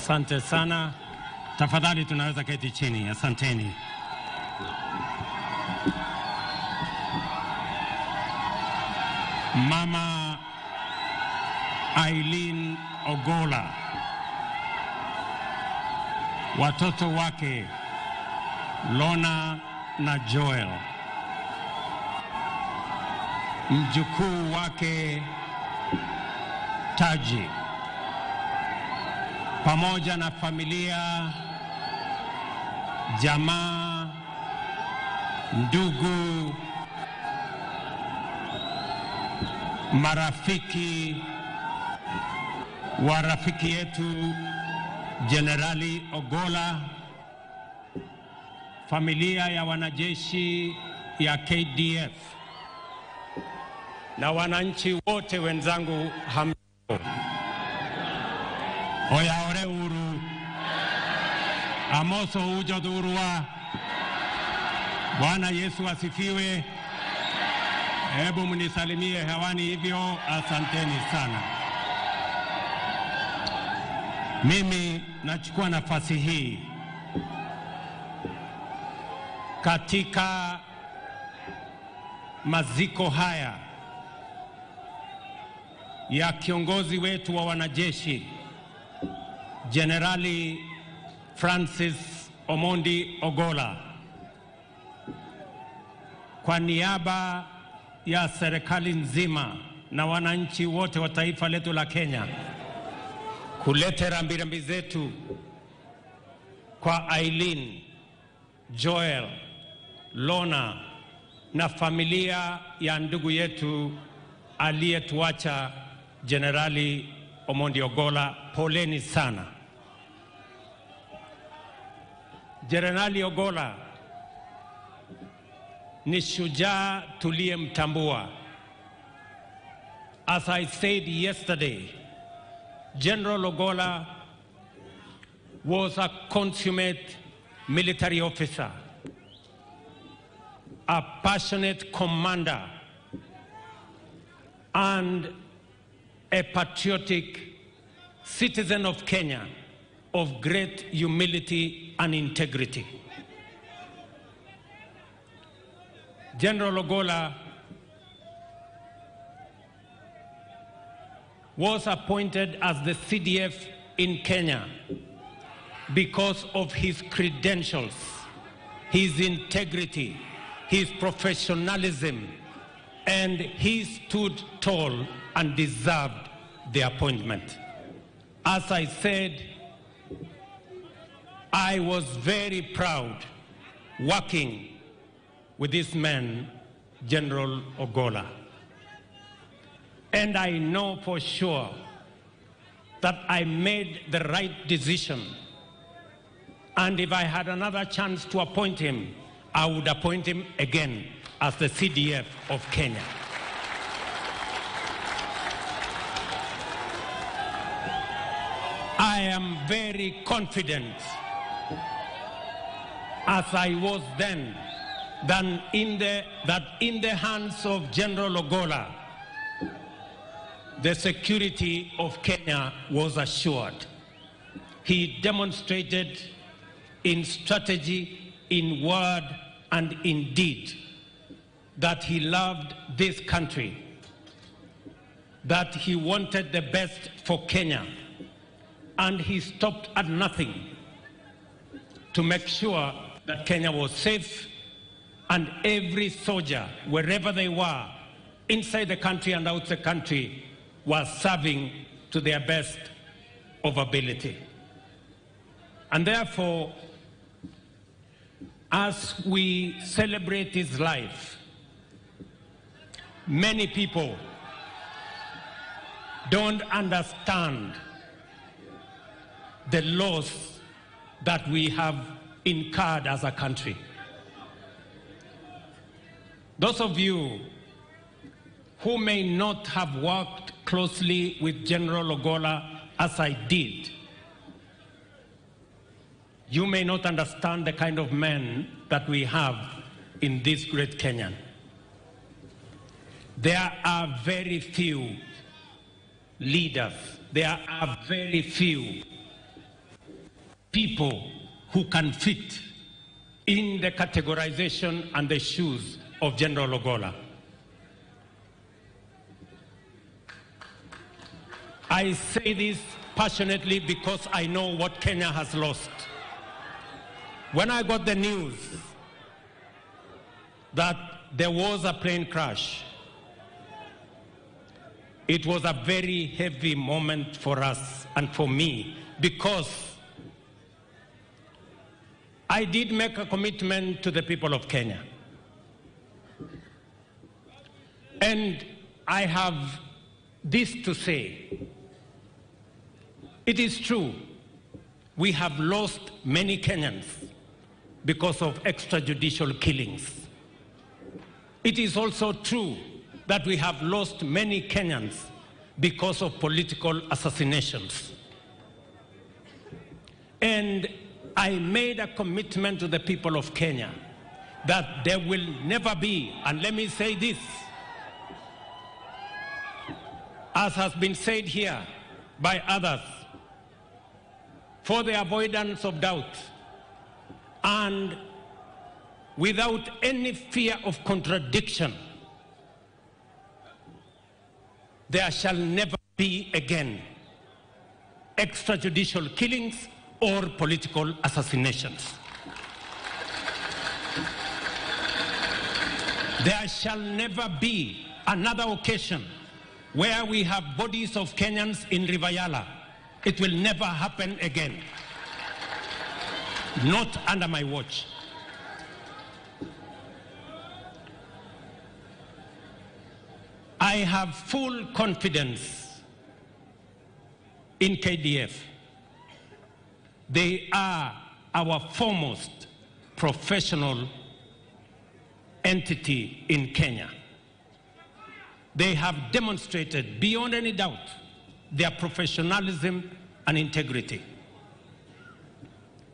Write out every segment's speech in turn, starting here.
Asante sana. Tafadhali tunaweza keti chini. Asanteni. Mama Eileen Ogolla, watoto wake Lona na Joel, mjukuu wake Taji, pamoja na familia, jamaa, ndugu, marafiki wa rafiki yetu Generali Ogolla, familia ya wanajeshi ya KDF na wananchi wote wenzangu, hamjambo. Oya ore uru amoso ujo durua. Bwana Yesu asifiwe. Hebu mnisalimie hewani hivyo. Asanteni sana. Mimi nachukua nafasi hii katika maziko haya ya kiongozi wetu wa wanajeshi Generali Francis Ogolla, kwa niaba ya serikali nzima na wananchi wote wa taifa letu la Kenya, kuleta rambirambi zetu kwa Eileen, Joel, Lona na familia ya ndugu yetu aliyetuacha Generali Ogolla. Poleni sana. Generali Ogolla ni shujaa tuliyemtambua. As I said yesterday, General Ogolla was a consummate military officer, a passionate commander, and a patriotic citizen of Kenya of great humility and integrity. General Ogolla was appointed as the CDF in Kenya because of his credentials, his integrity, his professionalism, and he stood tall and deserved the appointment. As I said, I was very proud working with this man, General Ogolla. And I know for sure that I made the right decision. And if I had another chance to appoint him, I would appoint him again as the CDF of Kenya. I am very confident, as I was then, that in the hands of General Ogolla, the security of Kenya was assured. He demonstrated in strategy, in word, and in deed that he loved this country, that he wanted the best for Kenya, and he stopped at nothing to make sure that Kenya was safe, and every soldier, wherever they were, inside the country and outside the country, was serving to their best of ability. And therefore, as we celebrate his life, many people don't understand the loss that we have incurred as a country. Those of you who may not have worked closely with General Ogolla as I did, you may not understand the kind of men that we have in this great Kenya. There are very few leaders, there are very few people who can fit in the categorization and the shoes of General Ogolla. I say this passionately because I know what Kenya has lost. When I got the news that there was a plane crash, it was a very heavy moment for us and for me, because I did make a commitment to the people of Kenya. And I have this to say. It is true, we have lost many Kenyans because of extrajudicial killings. It is also true that we have lost many Kenyans because of political assassinations. And I made a commitment to the people of Kenya that there will never be, and let me say this, as has been said here by others, for the avoidance of doubt and without any fear of contradiction, there shall never be again extrajudicial killings or political assassinations. There shall never be another occasion where we have bodies of Kenyans in Rivayala. It will never happen again. Not under my watch. I have full confidence in KDF. They are our foremost professional entity in Kenya. They have demonstrated beyond any doubt their professionalism and integrity.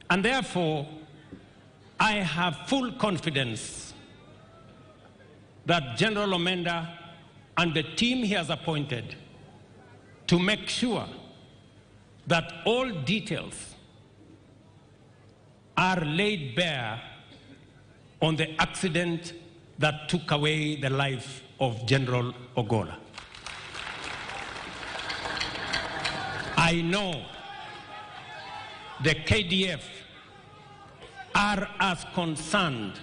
And therefore, I have full confidence that General Omenda and the team he has appointed to make sure that all details are laid bare on the accident that took away the life of General Ogolla. I know the KDF are as concerned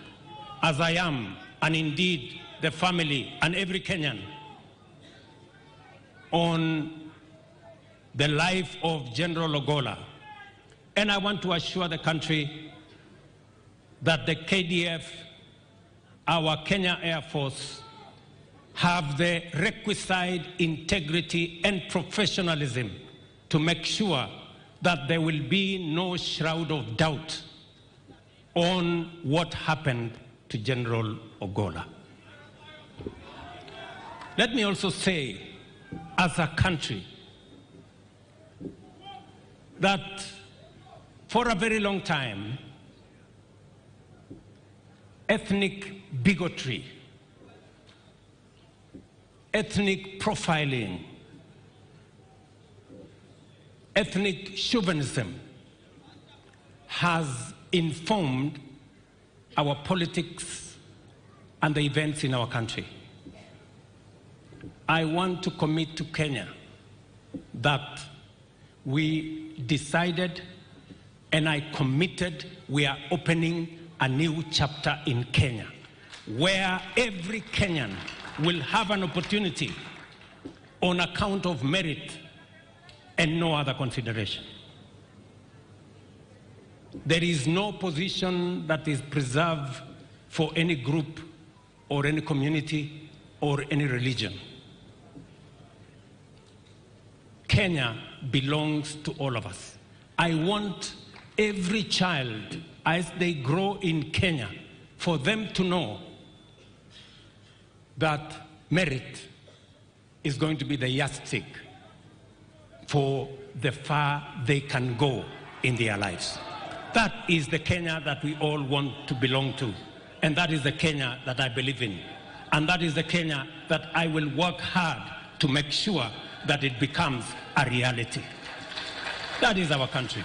as I am, and indeed the family and every Kenyan, on the life of General Ogolla. And I want to assure the country that the KDF, our Kenya Air Force, have the requisite integrity and professionalism to make sure that there will be no shroud of doubt on what happened to General Ogolla. Let me also say, as a country, that for a very long time, ethnic bigotry, ethnic profiling, ethnic chauvinism has informed our politics and the events in our country. I want to commit to Kenya that we decided, and I committed, we are opening a new chapter in Kenya where every Kenyan will have an opportunity on account of merit and no other consideration. There is no position that is preserved for any group or any community or any religion. Kenya belongs to all of us. I want every child, as they grow in Kenya, for them to know that merit is going to be the yardstick for the far they can go in their lives. That is the Kenya that we all want to belong to. And that is the Kenya that I believe in. And that is the Kenya that I will work hard to make sure that it becomes a reality. That is our country.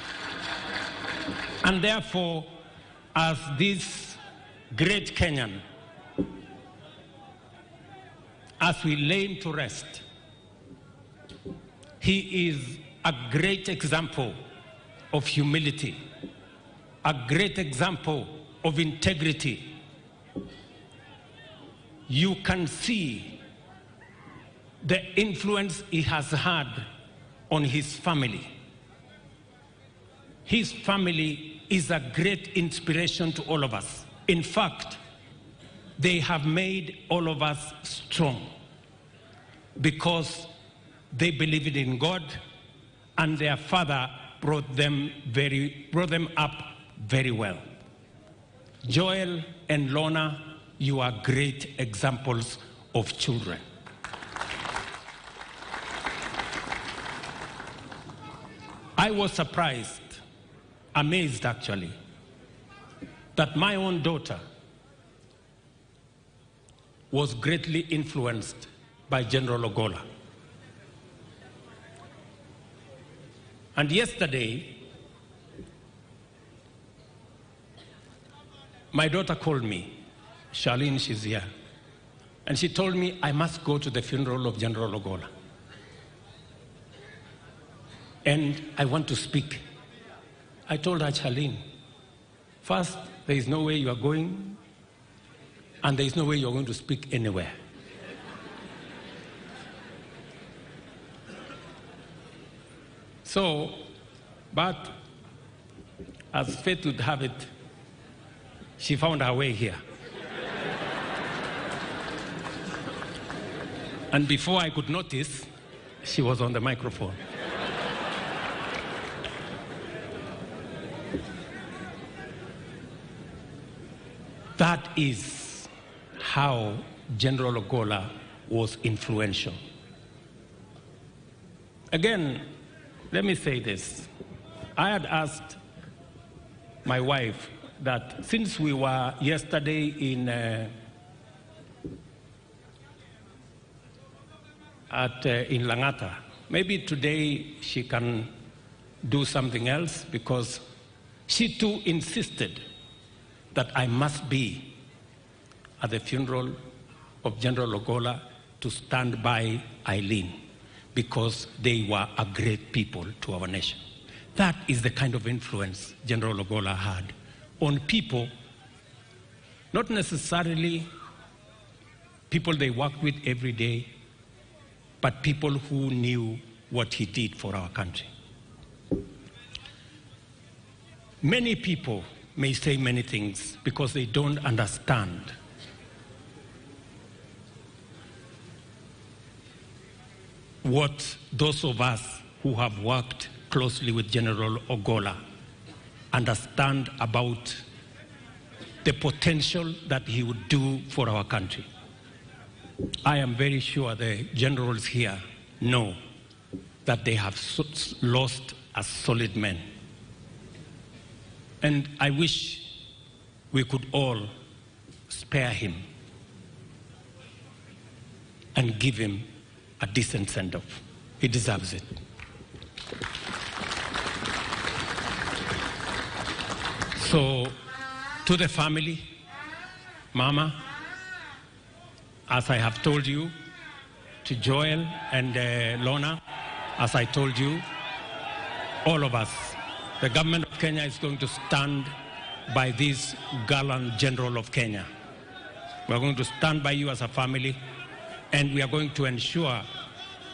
And therefore, as this great Kenyan, as we lay him to rest, he is a great example of humility, a great example of integrity. You can see the influence he has had on his family. His family is a great inspiration to all of us. In fact, they have made all of us strong because they believed in God, and their father brought them up very well. Joel and Lorna, you are great examples of children. I was surprised, amazed actually, that my own daughter was greatly influenced by General Ogolla. And yesterday, my daughter called me. Charlene, she's here. And she told me I must go to the funeral of General Ogolla. And I want to speak. I told her, Charlene, first, there is no way you are going, and there is no way you are going to speak anywhere. So, but as fate would have it, she found her way here. And before I could notice, she was on the microphone. That is how General Ogolla was influential. Again, let me say this. I had asked my wife that since we were yesterday in Langata, maybe today she can do something else, because she too insisted that I must be at the funeral of General Ogolla to stand by Eileen, because they were a great people to our nation. That is the kind of influence General Ogolla had on people, not necessarily people they worked with every day, but people who knew what he did for our country. Many people may say many things because they don't understand what those of us who have worked closely with General Ogolla understand about the potential that he would do for our country. I am very sure the generals here know that they have lost a solid man. And I wish we could all spare him and give him a decent send-off. He deserves it. So, to the family, Mama, as I have told you, to Joel and Lorna, as I told you, all of us, the government of Kenya is going to stand by this gallant general of Kenya. We are going to stand by you as a family, and we are going to ensure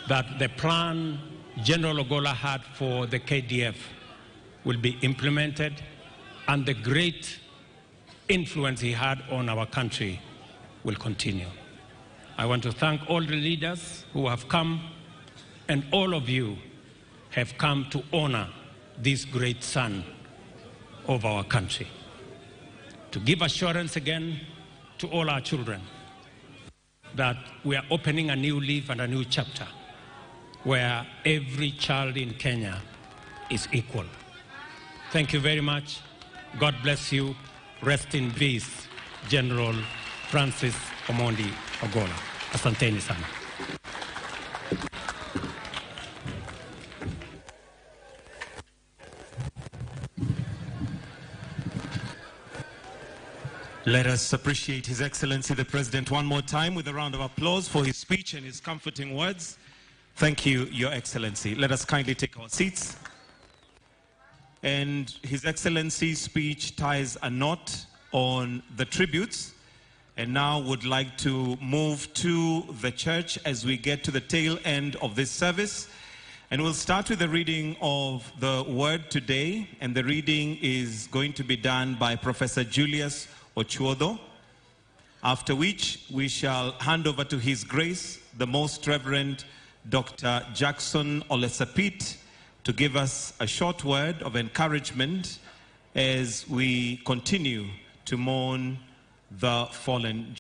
that the plan General Ogolla had for the KDF will be implemented, and the great influence he had on our country will continue. I want to thank all the leaders who have come, and all of you have come to honor this great son of our country. To give assurance again to all our children that we are opening a new leaf and a new chapter where every child in Kenya is equal. Thank you very much. God bless you. Rest in peace, General Francis Ogolla. Asanteni sana. Let us appreciate His Excellency the President one more time with a round of applause for his speech and his comforting words. Thank you, Your Excellency. Let us kindly take our seats. And His Excellency's speech ties a knot on the tributes, and now would like to move to the church as we get to the tail end of this service. And we'll start with the reading of the word today, and the reading is going to be done by Professor Julius Ochuodo, after which we shall hand over to His Grace, the Most Reverend Dr. Jackson Olesapit, to give us a short word of encouragement as we continue to mourn the fallen